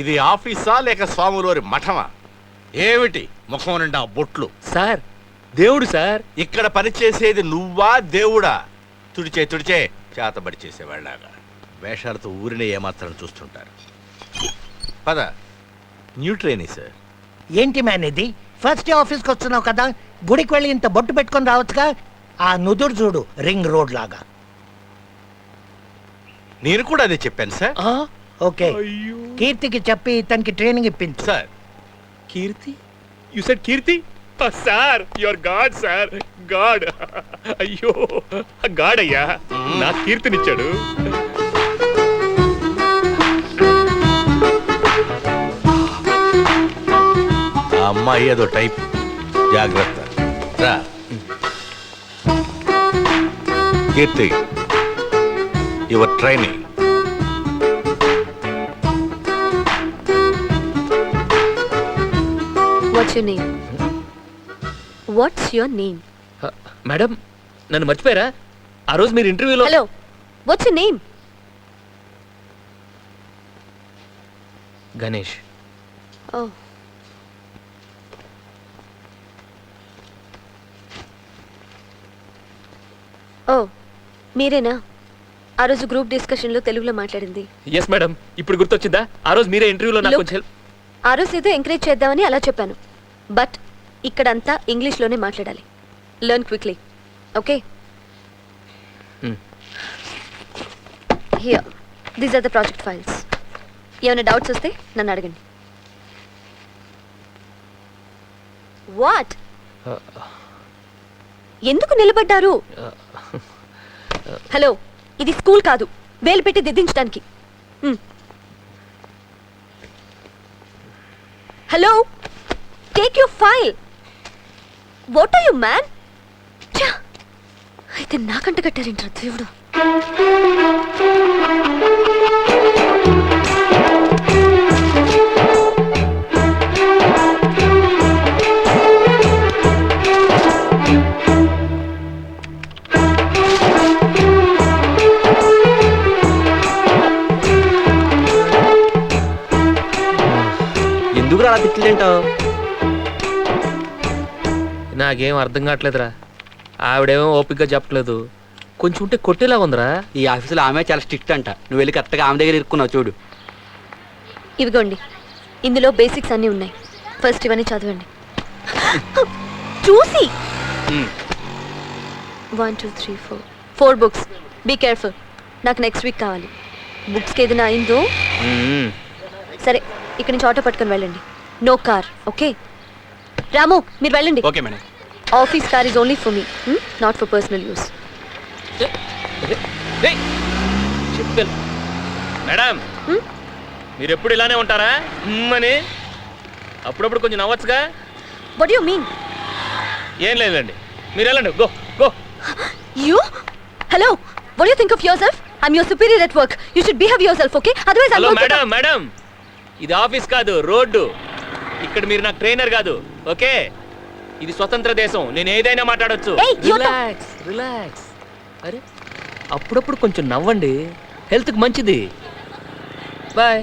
ఇది ఆఫీసా లేక స్వాములోరి మఠమా? ఏమిటి ముఖం నిండా బొట్లు? సార్ దేవుడు సార్. ఇక్కడ పనిచేసేది నువ్వా దేవుడా? తుడిచే చేతబడి చేసేవాళ్ళగా వేషాలతో ఊరిని ఏమాత్రం చూస్తుంటారు. పద, న్యూ ట్రైనీ సార్. ఏంటి మ్యాన్ ఇది? ఫస్ట్ డే ఆఫీస్కి వస్తున్నావు కదా, గుడికి వెళ్ళి ఇంత బొట్టు పెట్టుకొని రావచ్చుగా. ఆ నుదురు చూడు, రింగ్ రోడ్ లాగా. నేను కూడా అదే చెప్పాను సార్. ఓకే, కీర్తికి చెప్పి ఇతనికి ట్రైనింగ్ ఇప్పించు. Sir Keerthi? You said Keerthi? Sir your God sir, God. అయ్యో గాడ్ అయ్యా, నా కీర్తినిచ్చాడు. ఆ అమ్మాయి ఏదో టైప్, జాగ్రత్త. రా Keerthi, your training. What's your name? What's your name? Madam నన్ను మర్చిపోయారా? ఆ రోజు మీరు ఇంటర్వ్యూలో. Hello. What's your name? Ganesh. Oh. Oh, మీరేనా ఆ రోజు గ్రూప్ డిస్కషన్లో తెలుగులో మాట్లాడింది? ఎస్ మేడం, ఇప్పుడు గుర్తొచ్చిందా? ఆ రోజు మీరే ఇంటర్వ్యూలో నాకు కొంచెం హెల్ప్. ఆ రోజు ఏదో ఎంకరేజ్ చేద్దామని అలా చెప్పాను, బట్ ఇక్కడంతా ఇంగ్లీష్లోనే మాట్లాడాలి. Learn quickly, okay? Here, these are the project files. ఏమైనా డౌట్స్ వస్తే నన్ను అడగండి. వాట్? ఎందుకు నిలబడ్డారు? హలో, ఇది స్కూల్ కాదు వేలు పెట్టి దిద్దించడానికి. Hello, take your file. What are you man? అయితే నాకంట కట్టారేంట్రా దేవుడు. ఎందుకు అలా తిట్లేంటావు? నాకేం అర్థం కావట్లేదురా. ఆవిడేమో ఓపికగా చెప్పలేదు, కొంచెం ఉంటే కొట్టేలా ఉందిరా. ఈ ఆఫీసులో ఆమె చాలా స్ట్రిక్ట్ అంట. నువ్వు వెళ్ళి కరెక్ట్గా ఆమె దగ్గర ఇరుక్కున్నావు చూడు. ఇవిగోండి, ఇందులో బేసిక్స్ అన్నీ ఉన్నాయి. ఫస్ట్ ఇవన్నీ చదవండి చూసి. 1 2 3 4 బుక్స్. బీ కేర్ఫుల్, నాకు నెక్స్ట్ వీక్ కావాలి. బుక్స్కి ఏదైనా అయిందో సరే, ఇక్కడి నుంచి ఆటో పట్టుకొని వెళ్ళండి. No car, okay? రాము, మీరు వెళ్ళండి. Okay madam. Office car is only for me, not for personal use. Madam, మీరు ఎప్పుడు ఇలానే ఉంటారా అని? అప్పుడప్పుడు కొంచెం నవ్వచ్చుగా. What you mean? ఏం లేదండి, మీరు వెళ్ళండి. Go go. You hello, what you think of your self? I am your superior at work. You should behave your self, okay? Otherwise hello madam, madam ఇది ఆఫీస్ కాదు, రోడ్డు. ఇక్కడ మీరు నాకు trainer కాదు, ఓకే? ఇది స్వతంత్ర దేశం, నేను ఏదైనా మాట్లాడొచ్చు. Relax relax. అరే, అప్పుడప్పుడు కొంచెం నవ్వండి, హెల్త్కి మంచిది. బాయ్.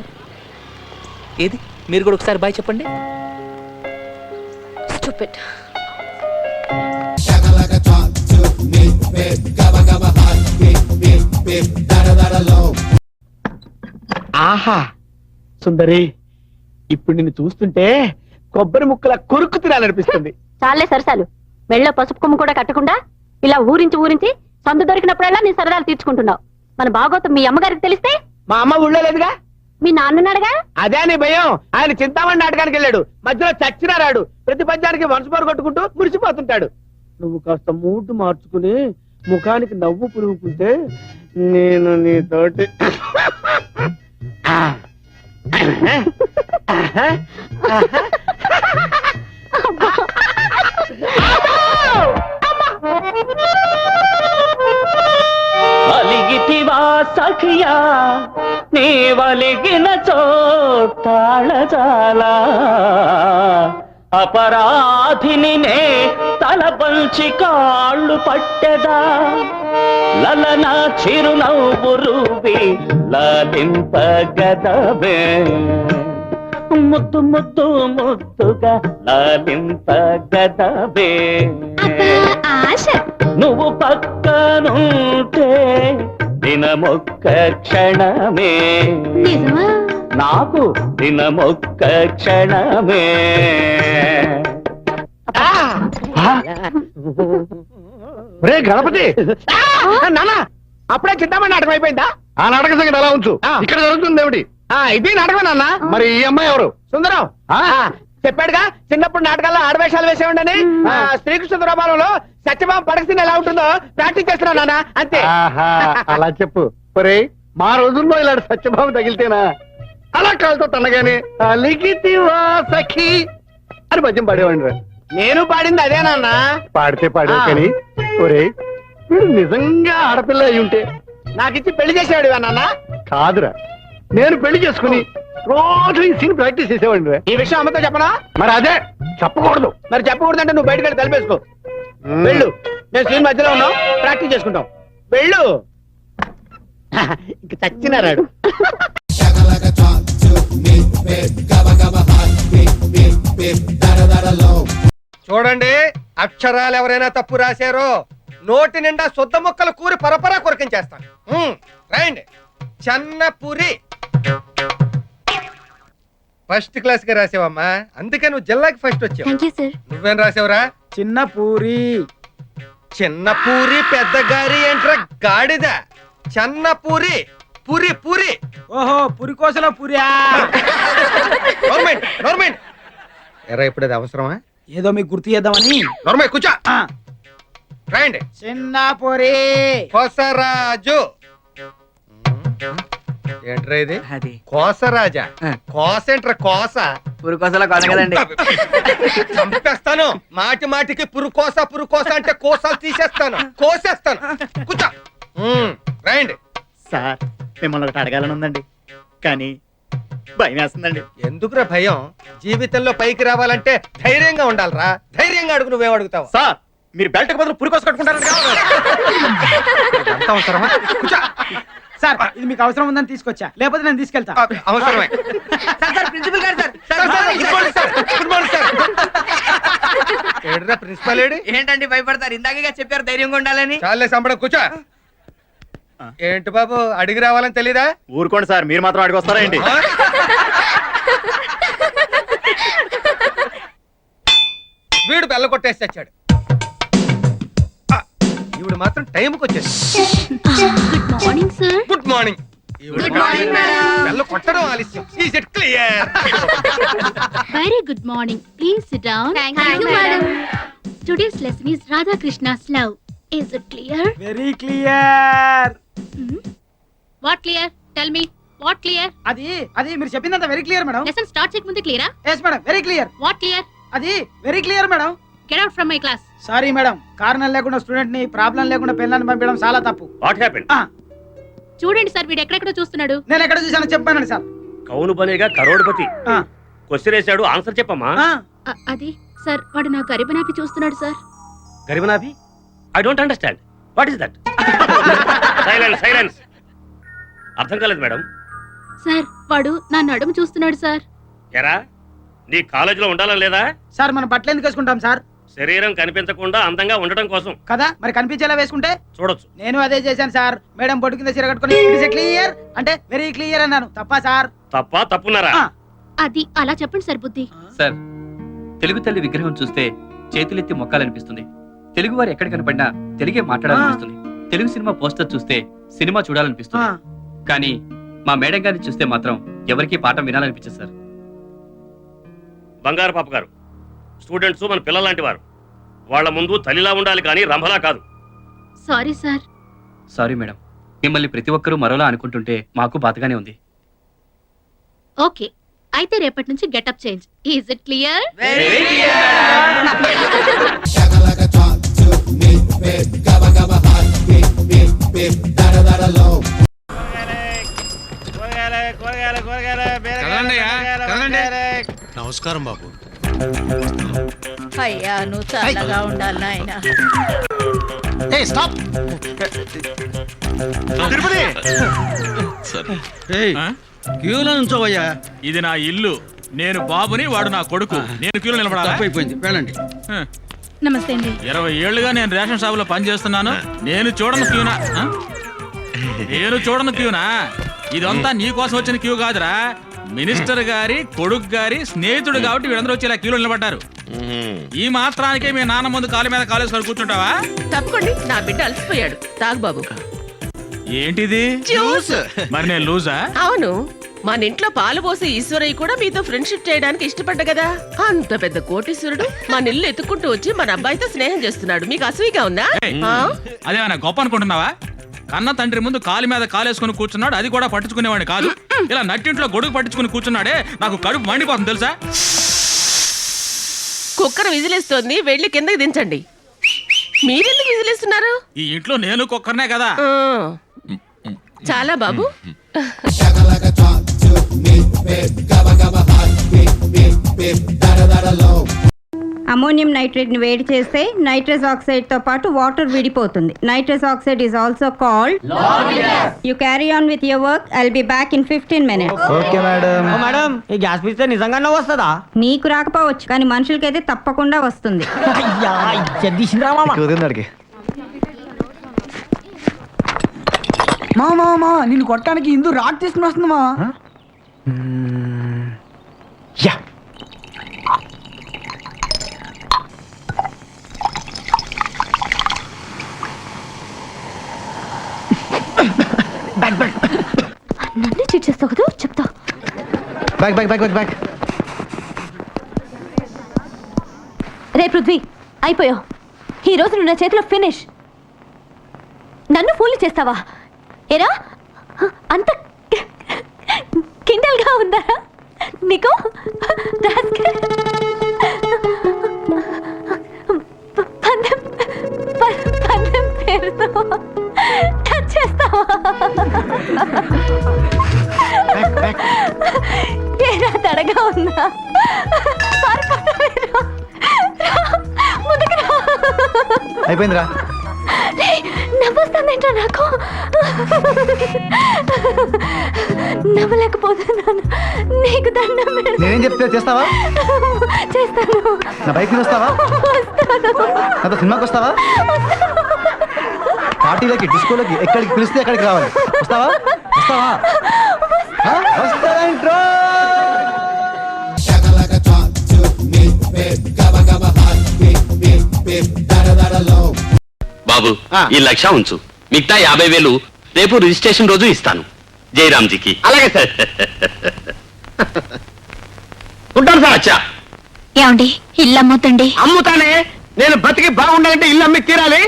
ఏది, మీరు కూడా ఒకసారి బాయ్ చెప్పండి. Stupid. ఆహా సుందరి, ఇప్పుడు నిన్ను చూస్తుంటే కొబ్బరి ముక్కల కొరుకు తినాలనిపిస్తుంది. చాలే సరసాలు. మెళ్ళో పసుపు కొమ్ము కూడా కట్టకుండా ఇలా ఊరించి సందు దొరికినప్పుడల్లా నీ సరదాలు తీర్చుకుంటున్నావు. మన భాగవతం మీ అమ్మగారికి తెలిస్తే? మా అమ్మ ఊళ్ళో లేదుగా. మీ నాన్నన్నాడుగా. అదే నీ భయం. ఆయన చింతామణి నాటకానికి వెళ్ళాడు, మధ్యలో చచ్చినా రాడు. ప్రతి పద్యానికి మనసుమారు కొట్టుకుంటూ మురిసిపోతుంటాడు. నువ్వు కాస్త మూడు మార్చుకుని ముఖానికి నవ్వు పులుముకుంటే నేను నీతోటి అలిగితివా సఖియా నీ వలిగిన చోతాళజాలా అపరాధిని నే తలపంచి కాళ్ళు పట్టెదా లలన చిరునవ్వు రూపి లాలింపగదవే ముద్దు ముద్దు ముద్దుగా లాలింత గదవే ఆశ నువ్వు పక్కనుంటే దినమొక్క క్షణమే నిజమా నాకు దినమొక్క క్షణమే రే గణపతి నాన్న అప్పుడే చింతామణి నాటకం అయిపోయిందా? ఆ నాటక సంగతి అలా ఉంచు. ఆ. ఇక్కడ జరుగుతుంది ఏమిటి? ఇది నాటకం నాన్న. మరి ఈ అమ్మాయి ఎవరు? సుందరం చెప్పాడుగా చిన్నప్పుడు నాటకాల్లో ఆడవేషాలు వేసేవాడని. శ్రీకృష్ణ దురాపాలంలో సత్యభామ పడకసిన ఎలా ఉంటుందో ప్రాక్టీస్ చేస్తున్నా నాన్న, అంతే. ఆహా, అలా చెప్పు. ఒరే, మా రోజుల్లో ఇలాంటి సత్యభావం తగిలితేనా అలా కాలుతో తనగానే అలిగితివా సఖి అని పద్యం పాడేవాడిని. నేను పాడింది అదే నాన్న. పాడితే పాడావు కానీ ఒరే, వీడు నిజంగా ఆడపిల్ల అయి ఉంటే నాకిచ్చి పెళ్లి చేసేవాడు నాన్న. కాదురా, నేను పెళ్లి చేసుకుని రోజు ఈ సీన్ ప్రాక్టీస్ చేసేవాడిని. ఈ విషయం అమ్మతో చెప్పనా? మరి అదే చెప్పకూడదు. మరి చెప్పకూడదంటే నువ్వు బయటకు వెళ్ళి తలిపేసుకో. వెళ్ళు, నేను సీన్ మధ్యలో ఉన్నాం, ప్రాక్టీస్ చేసుకుంటాం. వెళ్ళు. ఇంక చచ్చినారాడు. చూడండి, అక్షరాలు ఎవరైనా తప్పు రాశారో నోటి నిండా శుద్ధ ముక్కలు కూరి పరపరా కొరికించేస్తాను. రైండి. చెన్నపురి ఫస్ట్ క్లాస్ గా రాసావమ్మా, అందుకే నువ్వు జిల్లాకి ఫస్ట్ వచ్చావు. Thank you sir. నువ్వేం రాసావురా? చిన్న పూరి. చిన్న పూరి పెద్ద గారి ఏంట్రా గాడిద? చెన్నపూరి పూరి పూరి. ఓహో, పురి కోసలో పురియా. గవర్నమెంట్ ఎరా ఇప్పుడు అది అవసరమా? ఏదో మీకు గుర్తు చేద్దామని. గవర్నమెంట్ కూర్చో. రండి. చిన్న పూరి. కోసరాజు. ఏంట్రా ఇది? అది కోసరాజా? కోసేంట్రా కోస? పురికోసలా కొన కదండి. చంపేస్తాను. మాటి మాటికి పురుకోస అంటే కోసాలు తీసేస్తాను, కోసేస్తాను. కూర్చో. రండి. సార్, మిమ్మల్ని ఒకటి అడగాలని ఉందండి, కానీ భయం వేస్తుందండి. ఎందుకురా భయం? జీవితంలో పైకి రావాలంటే ధైర్యంగా ఉండాలిరా. ధైర్యంగా అడుగు. నువ్వేం అడుగుతావు? సార్, మీరు బెల్ట్ బదులు పురికోస కట్టుకుంటారండి. అంత అవసరమా? కూర్చో. సార్, ఇది మీకు అవసరం ఉందని తీసుకొచ్చా, లేకపోతే నేను తీసుకెళ్తా. అవసరమే. ప్రిన్సిపల్ గారు సార్. Good morning sir. ఏడ్రా ప్రిన్సిపల్ ఏడి? ఏంటండి భయపడతారు? ఇందాకగా చెప్పారు ధైర్యంగా ఉండాలని. చాలే సంబడం. కూర్చో. ఏంటి బాబు, అడిగి రావాలని తెలీదా? ఊరుకోండి సార్, మీరు మాత్రం అడిగి వస్తారా ఏంటి? వీడు బెల్ల కొట్టేసి తెచ్చాడు. ఈవిడ మాత్రం టైంకి వచ్చేసి. Good morning sir. Good morning. బెల్ల కొట్టడం ఆలస్యం. Is it clear? Very good morning. Please sit down. Thank you madam. Today's lesson is Radha Krishna's love. Is it clear? Very clear. What clear? Tell me what clear? అది మీరు చెప్పిందంత very clear madam. Lesson start చేయకముందే క్లియరా? Yes madam, very clear. What clear? అది very clear madam. Get out from my class. Sorry madam, కారణం లేకుండా student ని problem లేకుండా పిల్లల్ని పంపించడం చాలా తప్పు. What happened? చూడండి సార్, వీడు ఎక్కడెక్కడో చూస్తున్నాడు. నేను ఎక్కడ చూసానో చెప్పానండి సార్. కౌను బనేగా కరోడ్పతి. ఆ, క్వశ్చన్ వేసాడు, ఆన్సర్ చెప్పమ్మా. ఆ, అది సార్, వాడు నా గరిబనాపి చూస్తున్నాడు సార్. గరిబనాభి? I don't understand. What is that? Silence. అర్థం కాలేదు మేడం. సార్, వాడు నా నడుము చూస్తున్నాడు సార్. ఎరా, నీ కాలేజీలో ఉండాలని లేదా? సార్ మనం బట్టలు ఎందుకు వేసుకుంటాం సార్? శరీరం కనిపించకుండా అందంగా ఉండటం కోసం. కదా, మరి కనిపించేలా వేసుకుంటే. చూడొచ్చు. నేను అదే చేశాను సార్. మేడం బొట్టు కింద చీర కట్టుకుని క్లియర్ అంటే వెరీ క్లియర్ అన్నాను. తప్పా సార్? తప్పున్నారా? ఆ. అది అలా చెప్పండి సార్ బుద్ధి. సార్, తెలుగు తల్లి విగ్రహం చూస్తే చేతులెత్తి మొక్కాలనిపిస్తుంది. తెలుగు వారు ఎక్కడ కనపడినా తెలుగే మాట్లాడాలనిపిస్తుంది. తెలుగు సినిమా పోస్టర్ చూస్తే సినిమా చూడాలనిపిస్తుంది. కానీ మా మేడం గారిని చూస్తే మాత్రం ఎవరికీ పాఠం వినాలనిపించదు సార్. బంగారు పాప గారు, స్టూడెంట్స్ మన పిల్లలాంటి వారు. వాళ్ళ ముందు తల్లిలా ఉండాలి కానీ రంభలా కాదు. Sorry sir. సారీ మేడం, మిమ్మల్ని ప్రతి ఒక్కరూ మరోలా అనుకుంటుంటే మాకు బాధగానే ఉంది. ఓకే, అయితే రేపటి నుంచి getup change. Is it clear? నమస్కారం బాబు. అయ్యా, నువ్వు చల్లగా ఉండాలి నాయన. క్యూలో నుంచోవయ్యా. ఇది నా ఇల్లు. నేను బాబుని, వాడు నా కొడుకు. నేను క్యూలో నిలబడాలా? అయిపోయింది, వెళ్ళండి. నమస్తే అండి. 20 ఏళ్లుగా నేను రేషన్ షాప్ లో పనిచేస్తున్నాను. నేను చూడను క్యూనా? నేను చూడను క్యూనా? ఇదంతా నీ కోసం వచ్చిన క్యూ కాదురా. మినిస్టర్ గారి కొడుకు గారి స్నేహితుడు కాబట్టి వీళ్ళందరూ వచ్చి ఇలా క్యూలో నిలబడ్డారు. ఈ మాత్రానికే మీ నాన్న ముందు కాలు మీద కాలేసుకొని కూర్చుంటావా? తప్పకండి, నా బిడ్డ అలసిపోయాడు. తాగు బాబు. ఏంటిది? మరి నేను లూజా? అవును, మన ఇంట్లో పాలు పోసి ఈశ్వరయ్య కూడా మీతో ఫ్రెండ్షిప్ చేయడానికి ఇష్టపడ్డా కదా. అంత పెద్ద కోటీశ్వరుడు మన ఇల్లు ఎత్తుకుంటూ వచ్చి మన అబ్బాయితో స్నేహం చేస్తున్నాడు. మీకు అసూయిగా ఉందా? అదేమన్నా గొప్ప అనుకుంటున్నావా? కన్న తండ్రి ముందు కాలు మీద కాలేసుకుని కూర్చున్నాడు, అది కూడా పట్టించుకునేవాడిని కాదు. ఇలా నట్టింట్లో గొడుగు పట్టించుకుని కూర్చున్నాడే, నాకు కడుపు మండిపోతుంది తెలుసా? కుక్కర్ విజిలేస్తోంది, వెళ్ళి కిందకి దించండి. మీరెందుకు విజిలేస్తున్నారు? ఈ ఇంట్లో నేను కుక్కర్నే కదా. చాలా బాబు. అమోనియం నైట్రేట్ ని వేడి చేస్తే నైట్రస్ ఆక్సైడ్ తో పాటు వాటర్ విడిపోతుంది. Nitrous oxide is also called. You carry on with your work. I'll be back in 15 minutes. Okay madam. Madam, ఈ గ్యాస్ పిస్తే నిజంగానే వస్తుందా? నీకు రాకపోవచ్చు, కానీ మనుషులకైతే తప్పకుండా వస్తుంది. మా నిన్ను కొట్టడానికి ఇందు రాడ్ తీసుకుని వస్తుంది మా. నన్ను చీట్ చేస్తావు కదా, చెప్తా. రే పృథ్వీ, అయిపోయావు. ఈ రోజు నువ్వు నా చేతిలో ఫినిష్. నన్ను ఫూల్ చేస్తావా? ఏరా, అంత కిండల్గా ఉందా నీకు? పందెం పేరుతో టచ్ చేస్తావా? ఏరా, తడగా ఉందా? అయిపోయిందిరా. నవ్వొస్తుందేంట్రా నాకు? నవ్వలేకపోతున్నాను. నీకు దండం పెడతాను. నేనేం చెప్తే చేస్తావా? చేస్తాను. నా బైక్ మీద వస్తావా? నాతో సినిమాకి వస్తావా? పార్టీలకి, డిస్కోలకి, ఎక్కడికి పిలిస్తే ఎక్కడికి రావాలి. వస్తావా? వస్తావా? వస్తావేంట్రో? బాబు, ఈ 1,00,000 ఉంచు. మిగతా 50,000 రేపు రిజిస్ట్రేషన్ రోజు ఇస్తాను జయరామ్జీకి. అలాగే సార్. ఉంటాను సార్. అచ్చా, ఏమండి, ఇల్లు అమ్ముతండి. అమ్ముతానే. నేను బతికి బాగుండాలంటే ఇల్లు అమ్మి తీరాలి.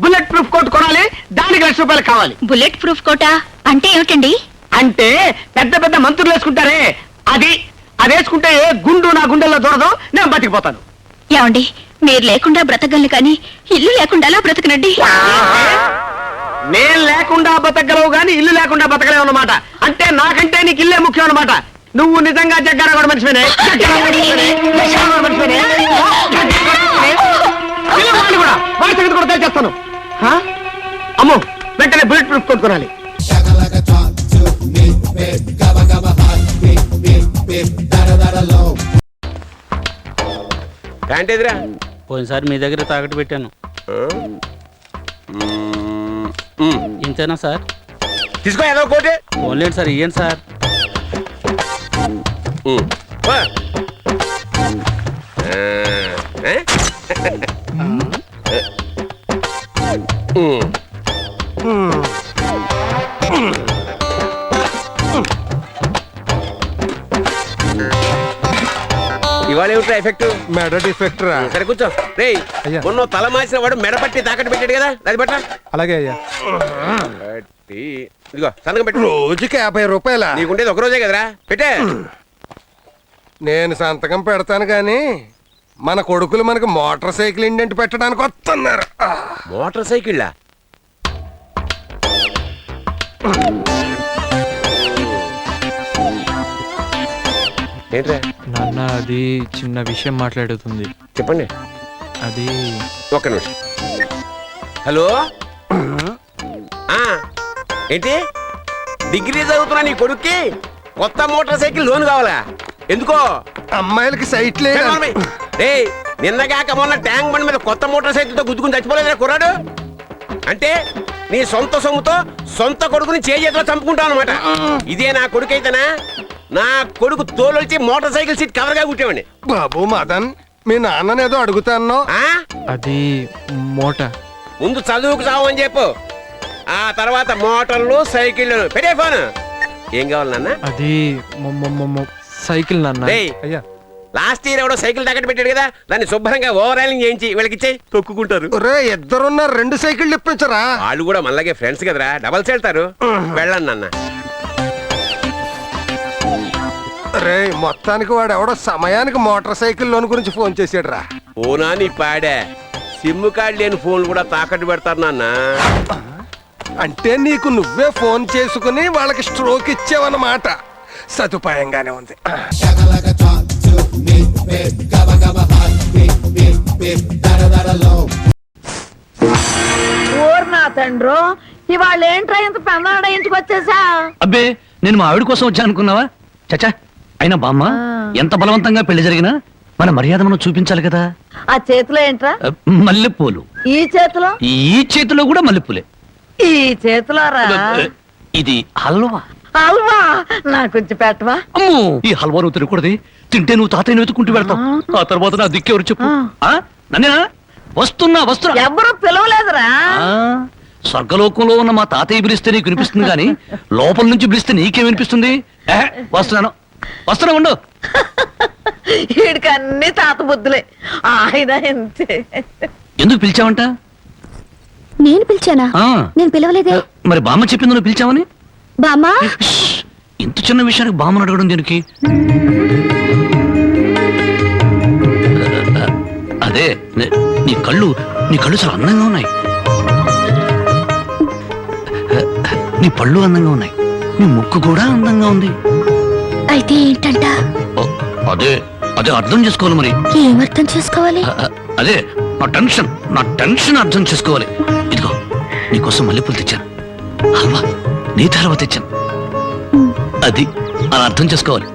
బుల్లెట్ ప్రూఫ్ కోట్ కొనాలి. దానికి ₹1,00,000 కావాలి. బుల్లెట్ ప్రూఫ్ కోటా అంటే ఏమిటండి? అంటే పెద్ద పెద్ద మంత్రులు వేసుకుంటారే, అది వేసుకుంటే గుండు నా గుండెల్లో దూరదు, నేను బతికిపోతాను. ఏమండి, మీరు లేకుండా బ్రతకగలను, కానీ ఇల్లు లేకుండా అలా బ్రతకనండి. నేను లేకుండా బతకగలవు గాని ఇల్లు లేకుండా బతకలేవు అన్నమాట. అంటే నాకంటే నీకు ఇల్లే ముఖ్యం అన్నమాట. నువ్వు నిజంగా జగ్గారా కూడా మనిషివేనే. వాడి సంగతి కూడా తెలిచేస్తాను. అమ్మో, వెంటనే బుల్లెట్ ప్రూఫ్ కొనుక్కోవాలి. ఏంటిదిరా? పోయినసారి మీ దగ్గర తాకట్టు పెట్టాను. ఇంతేనా సార్? తీసుకో, ఏదో కోటి. ఓన్లేండి సార్, ఇయ్యండి సార్. ఇవాళ ఏమిట్రా ఎఫెక్ట్? మెడ డిఫెక్ట్ రా. సరే కూర్చో. రే, మొన్న తల మార్చిన వాడు మెడ పట్టి తాకట్టు పెట్టాడు కదా, అది పట్ల. అలాగే అయ్యా. ఇదిగో సంతకం పెట్టు. రోజుకి ₹50. నీకుండేది ఒక రోజే కదరా, పెట్టే. నేను సంతకం పెడతాను గాని మన కొడుకులు మనకు మోటార్ సైకిల్ ఇండెంట్ పెట్టడానికి వస్తున్నారు. మోటార్ సైకిళ్ళా? ఏంట్రా? నాన్న, అది చిన్న విషయం మాట్లాడుతుంది. చెప్పండి. అది ఒక్క నిమిషం. హలో, ఏంటి డిగ్రీ చదువుతున్నా నీ కొడుక్కి కొత్త మోటార్ సైకిల్ లోన్ కావాలా? ఎందుకో అమ్మాయిలకి సైట్ లేదు. నిన్నగాక మొన్న ట్యాంక్ బండ్ మీద కొత్త మోటార్ సైకిల్ తో గుద్దుకుని చచ్చిపోలేదా కుర్రాడు? అంటే నీ సొంత సొమ్ముతో సొంత కొడుకుని చేతిలో చంపుకుంటావు అనమాట. ఇదే నా కొడుకు అయితేనా నా కొడుకు తోలొచ్చి మోటార్ సైకిల్ సీట్ కవర్ గా కుట్టేవాడిని. బాబు మదన్, మీ నాన్ననేదో అడుగుతాను. అది మోట. ముందు చదువుకు చావు అని చెప్పు, ఆ తర్వాత మోటార్లు సైకిళ్ళు. పెట్టే ఫోన్. ఏం కావాలి నాన్న? అది సైకిల్ నాన్న. అయ్యా, లాస్ట్ ఇయర్ ఎవడో సైకిల్ తాకట్టు పెట్టాడు కదా, దాన్ని శుభ్రంగా ఓవరాలింగ్ చేయించి వీళ్ళకి ఇచ్చేయి, తొక్కుకుంటారు. ఇద్దరున్న 2 సైకిళ్ళు ఇప్పించరా? వాళ్ళు కూడా మనలాగే ఫ్రెండ్స్ కదరా, డబల్స్ వెళ్తారు. వెళ్ళండి నాన్న. రే, మొత్తానికి వాడు ఎవడో సమయానికి మోటార్ సైకిల్ లోన్ గురించి ఫోన్ చేసాడు రా. ఫోనా నీ పాడే, సిమ్ కార్డు లేని ఫోన్లు కూడా తాకట్టు పెడతారు నాన్న. అంటే నీకు నువ్వే ఫోన్ చేసుకుని వాళ్ళకి స్ట్రోక్ ఇచ్చావన్నమాట. సదుపాయంగానే ఉంది. నా తండ్రో, ఇవాళ ఏంట్రా ఇంత పెన్నాడ ఇంటికి వచ్చేసా? అబ్బే, నేను మా ఆవిడ కోసం వచ్చా అనుకున్నావా? చచ్చా, అయినా బామ్మ ఎంత బలవంతంగా పెళ్లి జరిగినా మన మర్యాద మనం చూపించాలి కదా. ఆ చేతిలో ఏంట్రా? మల్లెపూలు. ఈ చేతిలో? ఈ చేతిలో కూడా మల్లెపూలే. ఈ చేతిలో రా. ఇది హల్వా. హల్వా నా కొంచెం పెట్టవా? అమ్మో, ఈ హల్వా నువ్వు తినకూడదు. తింటే నువ్వు తాతయ్యను వెతుకుంటూ వెళ్తావు. ఆ తర్వాత నా దిక్కెవరు చెప్పు? నన్నేనా? వస్తున్నా వస్తున్నా. ఎవరు పిలవలేదురా. స్వర్గలోకంలో ఉన్న మా తాతయ్య పిలిస్తే నీకు వినిపిస్తుంది కానీ లోపల నుంచి పిలిస్తే నీకేం వినిపిస్తుంది? వస్తున్నాను వస్తున్నా, ఉండు. వీడికి అన్ని తాత బుద్ధులే. ఆయన అంతే. ఎందుకు పిలిచావంట? నేను పిలిచానా? నేను పిలవలేదే. మరి బామ్మ చెప్పింది నువ్వు పిలిచావని. బామ్మా, ఇంత చిన్న విషయానికి బామ్మను అడగడం దీనికి? అదే, నీ కళ్ళు చాలా అందంగా ఉన్నాయి. నీ పళ్ళు అందంగా ఉన్నాయి. నీ ముక్కు కూడా అందంగా ఉంది. అయితే ఏంటంట? అదే అదే అర్థం చేసుకోవాలి. మరి ఏం అర్థం చేసుకోవాలి? అదే నా టెన్షన్ అర్థం చేసుకోవాలి. ఇదిగో నీకోసం మల్లెపూలు తెచ్చాను, హల్వా నీ హల్వా తెచ్చాను. అది అలా అర్థం చేసుకోవాలి.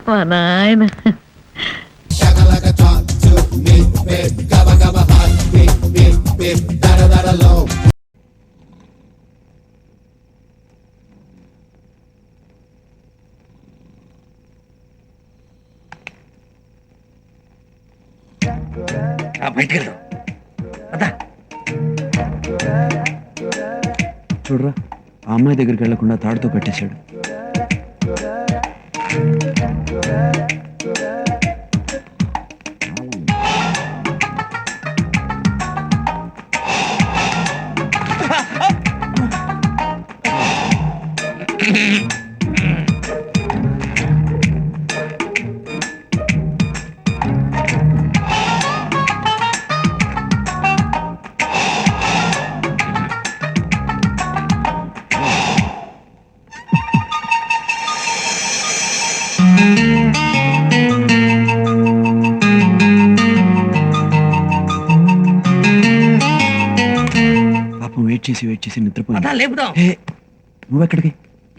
మా నాయన బయటకెళ్ళు. చూడరా, ఆ అమ్మాయి దగ్గరికి వెళ్లకుండా తాడుతో కట్టేశాడు. వెయిట్ చేసి నిద్రపోయింది. లేపుదాం. నువ్వెక్కడికి?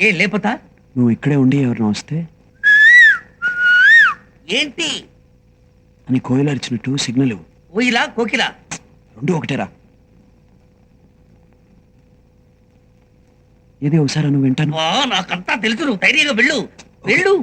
ఏ లేపుతా? నువ్వు ఇక్కడే ఉండి ఎవరిన వస్తే ఏంటి అని కోయిల అరిచినట్టు సిగ్నల్ ఇవ్వు. కోయిలా కోకిలా రెండు ఒకటేరా. ఏది ఒకసారి నువ్వు వింటాను. నాకంతా తెలుసు, నువ్వు ధైర్యంగా వెళ్ళు వెళ్ళు.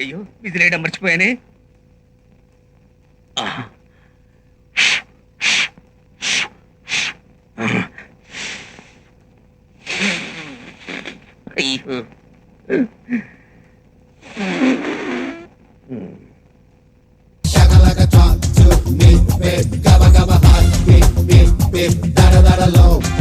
అయ్యో, విజిలేయడం మర్చిపోయానే. అయ్యో, Shaka like a talk to me, babe. Gabba gabba hot, alone.